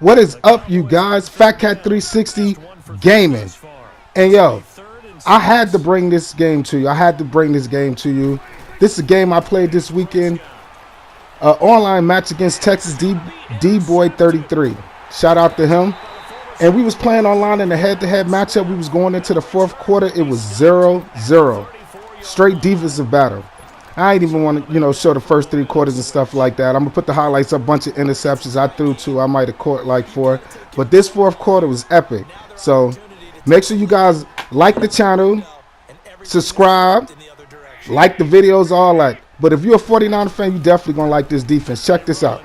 What is up, you guys? Fat Cat 360 Gaming. And yo, I had to bring this game to you. This is a game I played this weekend. Online match against Texas D-Boy 33. Shout out to him. And we was playing online in a head-to-head matchup. We was going into the fourth quarter. It was 0-0. Straight defensive battle. I ain't even want to, show the first three quarters and stuff like that. I'm going to put the highlights up, a bunch of interceptions. I threw two. I might have caught like four. But this fourth quarter was epic. So make sure you guys like the channel, subscribe, like the videos, all that. But if you're a 49er fan, you definitely going to like this defense. Check this out.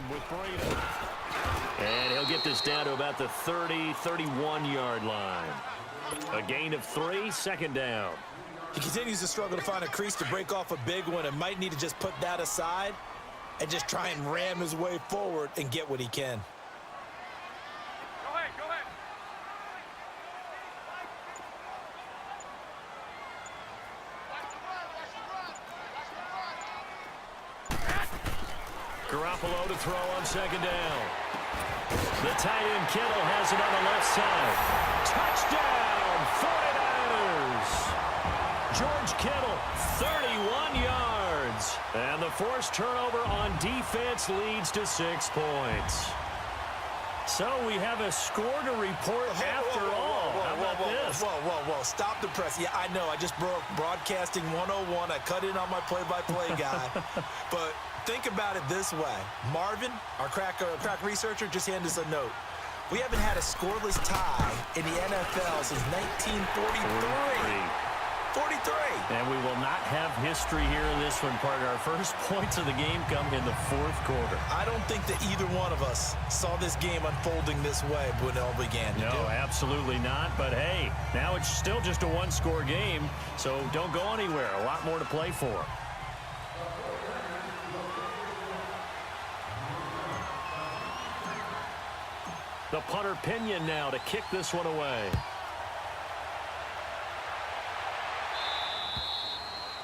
And he'll get this down to about the 31-yard line. A gain of 3, second down. He continues to struggle to find a crease to break off a big one and might need to just put that aside and just try and ram his way forward and get what he can. Go ahead. Garoppolo to throw on second down. The tight end Kittle has it on the left side. Touchdown, 49ers. George Kittle, 31 yards. And the forced turnover on defense leads to 6 points. So we have a score to report after all. How about this? Whoa. Stop the press. Yeah, I know. I just broke broadcasting 101. I cut in on my play-by-play guy. But think about it this way. Marvin, our crack researcher, just handed us a note. We haven't had a scoreless tie in the NFL since 1943. 43. And we will not have history here in this one, partner. Our first points of the game come in the fourth quarter. I don't think that either one of us saw this game unfolding this way when it all began. No, absolutely not. But, hey, now it's still just a one-score game, so don't go anywhere. A lot more to play for. The punter Pinion now to kick this one away.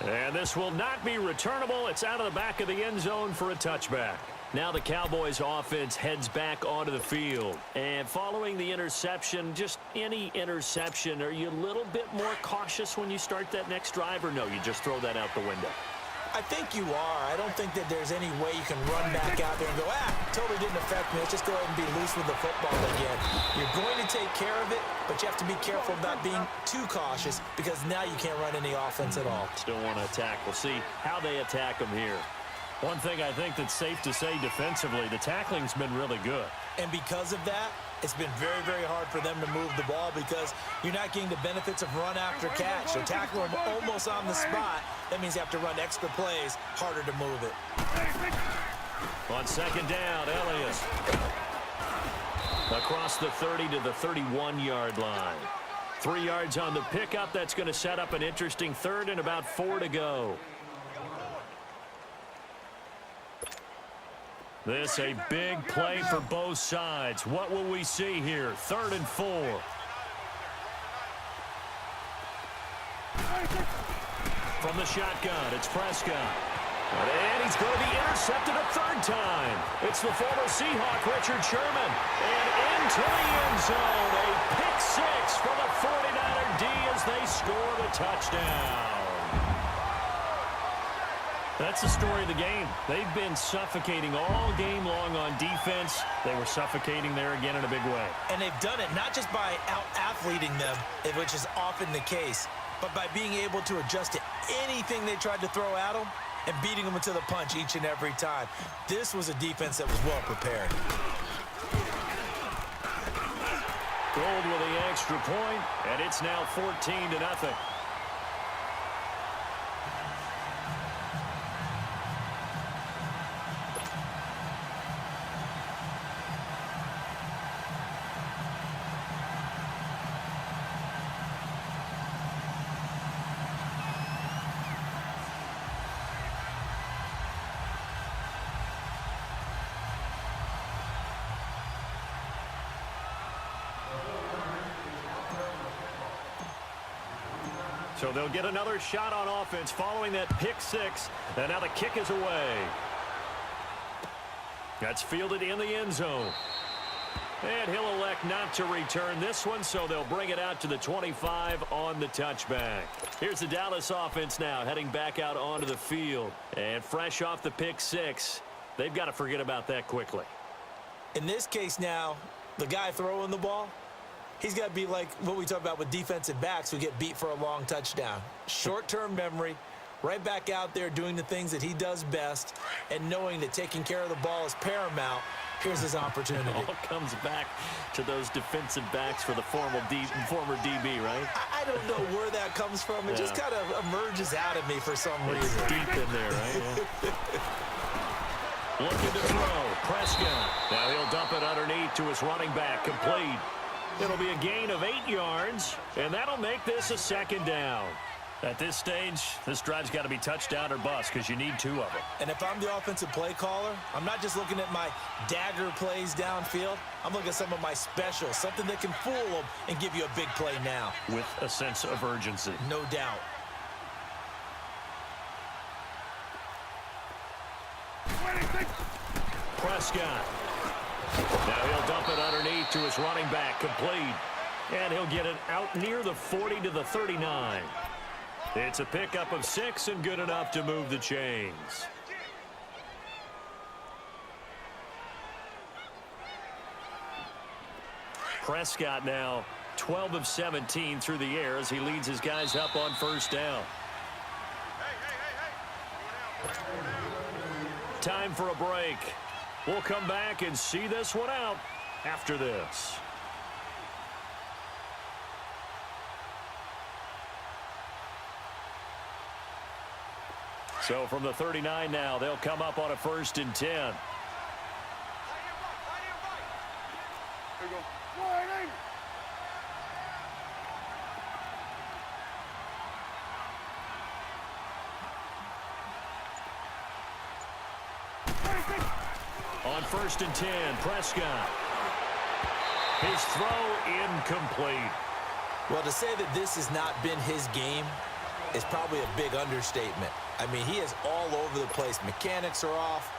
And this will not be returnable. It's out of the back of the end zone for a touchback. Now the Cowboys offense heads back onto the field. And following the interception, just any interception, are you a little bit more cautious when you start that next drive, or no, you just throw that out the window? I think you are. I don't think that there's any way you can run back out there and go, totally didn't affect me. Let's just go ahead and be loose with the football again. You're going to take care of it, but you have to be careful about being too cautious because now you can't run any offense at all. Still want to attack. We'll see how they attack them here. One thing I think that's safe to say defensively, the tackling's been really good. And because of that, it's been very, very hard for them to move the ball because you're not getting the benefits of run after catch. They're tackling them almost on the spot. That means you have to run extra plays, harder to move it. On second down, Elias. Across the 30 to the 31-yard line. 3 yards on the pickup. That's going to set up an interesting third and about 4 to go. This a big play for both sides. What will we see here? 3rd and 4. From the shotgun, it's Prescott. And he's going to be intercepted a 3rd time. It's the former Seahawk, Richard Sherman. And into the end zone. A pick 6 for the 49er D as they score the touchdown. That's the story of the game. They've been suffocating all game long on defense. They were suffocating there again in a big way. And they've done it not just by out-athleting them, which is often the case, but by being able to adjust to anything they tried to throw at them and beating them into the punch each and every time. This was a defense that was well prepared. Gold with the extra point, and it's now 14-0. So they'll get another shot on offense following that pick 6. And now the kick is away. That's fielded in the end zone. And he'll elect not to return this one, so they'll bring it out to the 25 on the touchback. Here's the Dallas offense now, heading back out onto the field. And fresh off the pick six, they've got to forget about that quickly. In this case now, the guy throwing the ball, he's got to be like what we talk about with defensive backs who get beat for a long touchdown. Short-term memory, right back out there doing the things that he does best, and knowing that taking care of the ball is paramount. Here's his opportunity. It all comes back to those defensive backs for the former DB, right? I don't know where that comes from. It just kind of emerges out of me for some reason. Deep in there, right? Looking to throw. Prescott. Now he'll dump it underneath to his running back. Complete. It'll be a gain of 8 yards, and that'll make this a second down. At this stage, this drive's got to be touchdown or bust because you need 2 of them. And if I'm the offensive play caller, I'm not just looking at my dagger plays downfield. I'm looking at some of my specials, something that can fool them and give you a big play now. With a sense of urgency. No doubt. Prescott. Now he'll dump it underneath to his running back. Complete. And he'll get it out near the 40 to the 39. It's a pickup of 6 and good enough to move the chains. Prescott now 12 of 17 through the air as he leads his guys up on first down. Time for a break. We'll come back and see this one out after this. So from the 39 now, they'll come up on a 1st and 10. There you go. Warning! On 1st and 10, Prescott. His throw incomplete. Well, to say that this has not been his game is probably a big understatement. I mean, he is all over the place. Mechanics are off,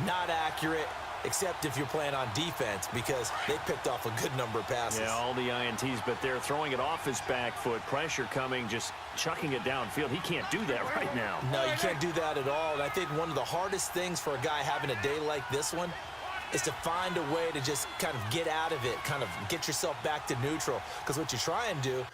not accurate, except if you're playing on defense because they picked off a good number of passes. Yeah, all the INTs, but they're throwing it off his back foot. Pressure coming, just chucking it downfield. He can't do that right now. No, you can't do that at all. And I think one of the hardest things for a guy having a day like this one is to find a way to just kind of get out of it, kind of get yourself back to neutral. Because what you try and do